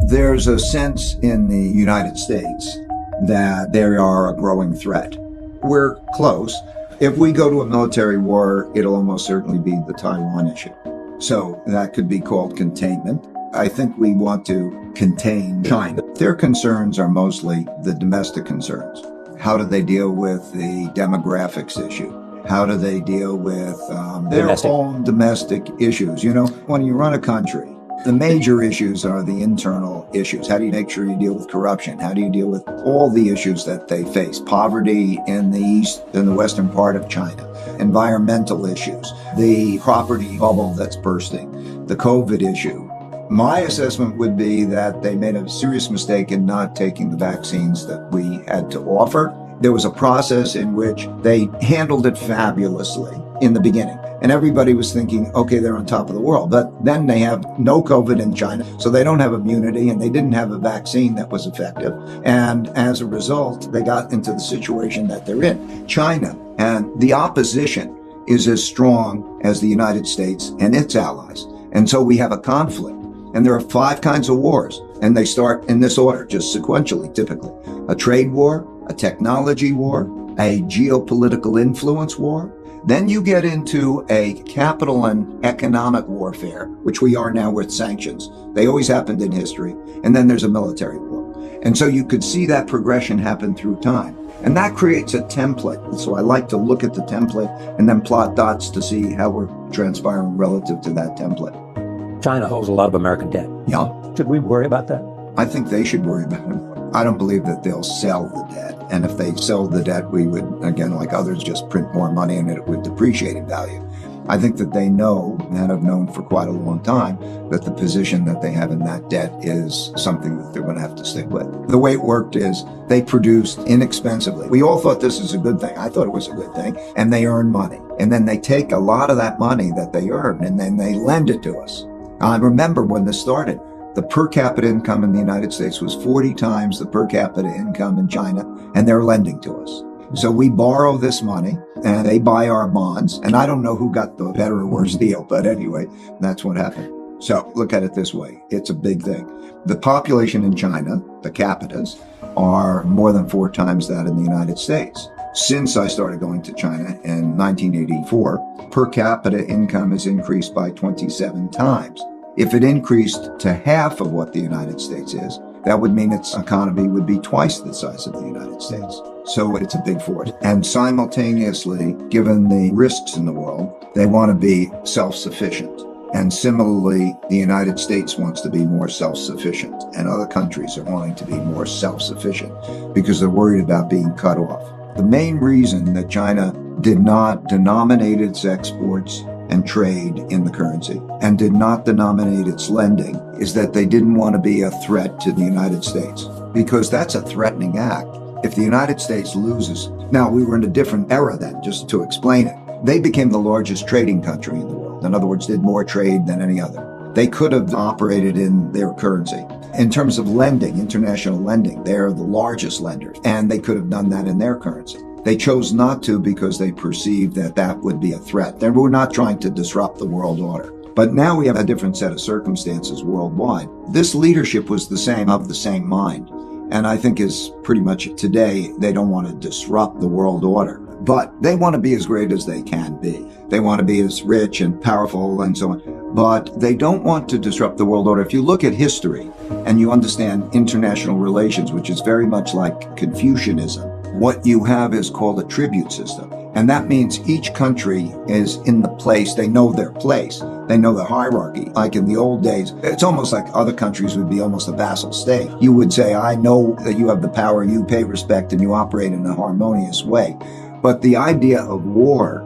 There's a sense in the United States that they are a growing threat. We're close. If we go to a military war, it'll almost certainly be the Taiwan issue. So that could be called containment. I think we want to contain China. Their concerns are mostly the domestic concerns. How do they deal with the demographics issue? How do they deal with their own domestic issues? You know, when you run a country, the major issues are the internal issues. How do you make sure you deal with corruption? How do you deal with all the issues that they face? Poverty in the east, in the western part of China, environmental issues, the property bubble that's bursting, the COVID issue. My assessment would be that they made a serious mistake in not taking the vaccines that we had to offer. There was a process in which they handled it fabulously in the beginning. And everybody was thinking, okay, they're on top of the world. But then they have no COVID in China, so they don't have immunity, and they didn't have a vaccine that was effective. And as a result, they got into the situation that they're in. China and the opposition is as strong as the United States and its allies. And so we have a conflict. And there are 5 kinds of wars, and they start in this order, just sequentially, typically. A trade war, a technology war, a geopolitical influence war. Then you get into a capital and economic warfare, which we are now with sanctions. They always happened in history. And then there's a military war. And so you could see that progression happen through time. And that creates a template. So I like to look at the template and then plot dots to see how we're transpiring relative to that template. China owes a lot of American debt. Yeah. Should we worry about that? I think they should worry about it. I don't believe that they'll sell the debt. And if they sell the debt, we would, again, like others, just print more money and it would depreciate in value. I think that they know, and have known for quite a long time, that the position that they have in that debt is something that they're going to have to stick with. The way it worked is they produced inexpensively. We all thought this is a good thing. I thought it was a good thing. And they earn money. And then they take a lot of that money that they earn and then they lend it to us. I remember when this started, the per capita income in the United States was 40 times the per capita income in China, and they're lending to us. So we borrow this money and they buy our bonds. And I don't know who got the better or worse deal, but anyway, that's what happened. So look at it this way. It's a big thing. The population in China, the capitas, are more than 4 times that in the United States. Since I started going to China in 1984, per capita income has increased by 27 times. If it increased to half of what the United States is, that would mean its economy would be twice the size of the United States. So it's a big force. And simultaneously, given the risks in the world, they want to be self-sufficient. And similarly, the United States wants to be more self-sufficient, and other countries are wanting to be more self-sufficient because they're worried about being cut off. The main reason that China did not denominate its exports and trade in the currency and did not denominate its lending is that they didn't want to be a threat to the United States, because that's a threatening act. If the United States loses, now we were in a different era then, just to explain it. They became the largest trading country in the world. In other words, did more trade than any other. They could have operated in their currency. In terms of lending, international lending, they're the largest lenders, and they could have done that in their currency. They chose not to because they perceived that that would be a threat. They were not trying to disrupt the world order. But now we have a different set of circumstances worldwide. This leadership was the same, of the same mind. And I think is pretty much today, they don't want to disrupt the world order. But they want to be as great as they can be. They want to be as rich and powerful and so on. But they don't want to disrupt the world order. If you look at history and you understand international relations, which is very much like Confucianism, what you have is called a tribute system. And that means each country is in the place, they know their place, they know the hierarchy. Like in the old days, it's almost like other countries would be almost a vassal state. You would say, I know that you have the power, you pay respect, and you operate in a harmonious way. But the idea of war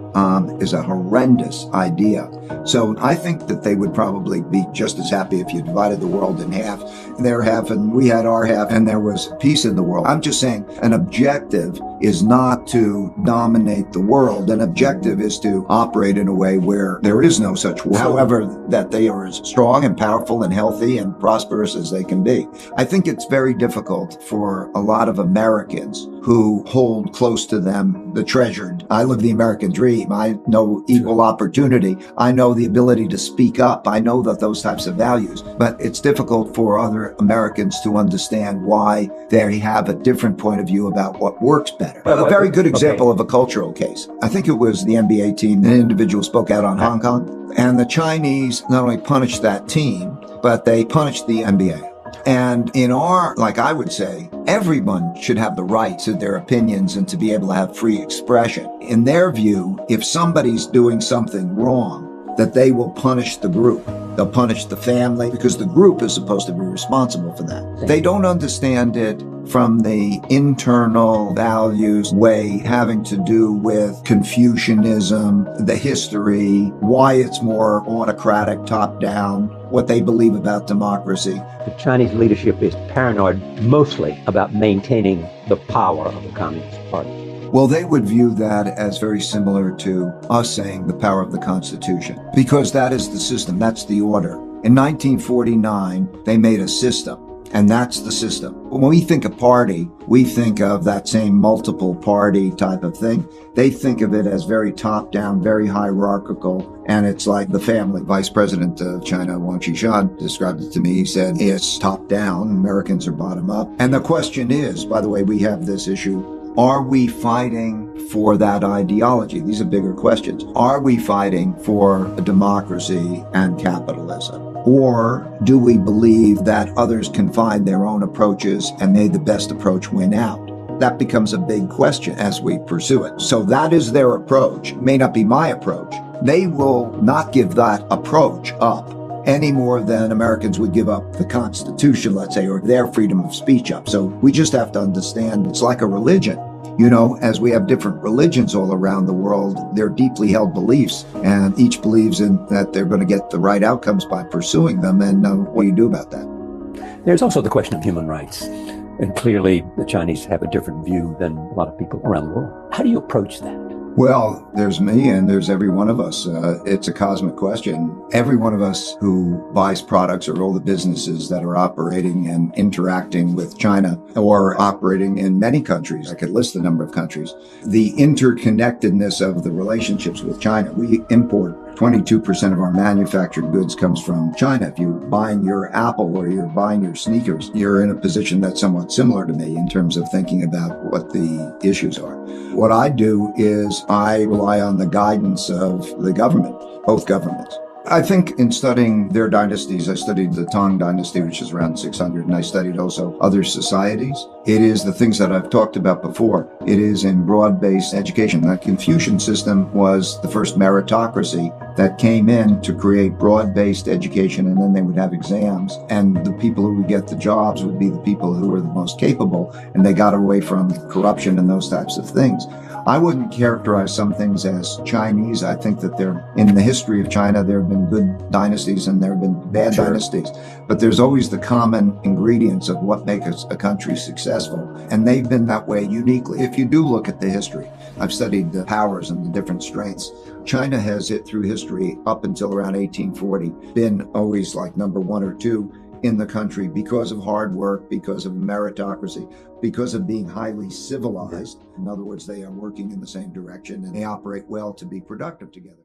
is a horrendous idea. So I think that they would probably be just as happy if you divided the world in half, their half and we had our half, and there was peace in the world. I'm just saying an objective is not to dominate the world. An objective is to operate in a way where there is no such war. However, that they are as strong and powerful and healthy and prosperous as they can be. I think it's very difficult for a lot of Americans who hold close to them the treasured. I live the American dream. I know equal opportunity. I know the ability to speak up. I know that those types of values, but it's difficult for other Americans to understand why they have a different point of view about what works better. A very good example of a cultural case. I think it was the NBA team. An individual spoke out on Hong Kong, and the Chinese not only punished that team, but they punished the NBA. And in our, like I would say, everyone should have the right to their opinions and to be able to have free expression. In their view, if somebody's doing something wrong, that they will punish the group. They'll punish the family because the group is supposed to be responsible for that. They don't understand it from the internal values way having to do with Confucianism, the history, why it's more autocratic, top-down, what they believe about democracy. The Chinese leadership is paranoid mostly about maintaining the power of the Communist Party. Well, they would view that as very similar to us saying the power of the Constitution, because that is the system, that's the order. In 1949, they made a system, and that's the system. When we think of party, we think of that same multiple party type of thing. They think of it as very top-down, very hierarchical, and it's like the family. Vice President of China, Wang Qishan, described it to me. He said, it's top-down, Americans are bottom-up. And the question is, by the way, we have this issue, are we fighting for that ideology? These are bigger questions. Are we fighting for a democracy and capitalism? Or do we believe that others can find their own approaches and may the best approach win out? That becomes a big question as we pursue it. So that is their approach. It may not be my approach. They will not give that approach up any more than Americans would give up the Constitution, let's say, or their freedom of speech up. So we just have to understand it's like a religion. You know, as we have different religions all around the world, they're deeply held beliefs, and each believes in that they're going to get the right outcomes by pursuing them. And what do you do about that? There's also the question of human rights. And clearly, the Chinese have a different view than a lot of people around the world. How do you approach that? Well, there's me and there's every one of us. It's a cosmic question. Every one of us who buys products, or all the businesses that are operating and interacting with China or operating in many countries, I could list the number of countries, the interconnectedness of the relationships with China. We import 22% of our manufactured goods comes from China. If you're buying your Apple or you're buying your sneakers, you're in a position that's somewhat similar to me in terms of thinking about what the issues are. What I do is I rely on the guidance of the government, both governments. I think in studying their dynasties, I studied the Tang dynasty, which is around 600, and I studied also other societies. It is the things that I've talked about before. It is in broad-based education. That Confucian system was the first meritocracy that came in to create broad-based education, and then they would have exams, and the people who would get the jobs would be the people who were the most capable, and they got away from corruption and those types of things. I wouldn't characterize some things as Chinese. I think that in the history of China, there have been good dynasties and there have been bad dynasties, but there's always the common ingredients of what makes a country successful. And they've been that way uniquely. If you do look at the history, I've studied the powers and the different strengths. China has it through history up until around 1840, been always like number one or two in the country because of hard work, because of meritocracy, because of being highly civilized. In other words, they are working in the same direction and they operate well to be productive together.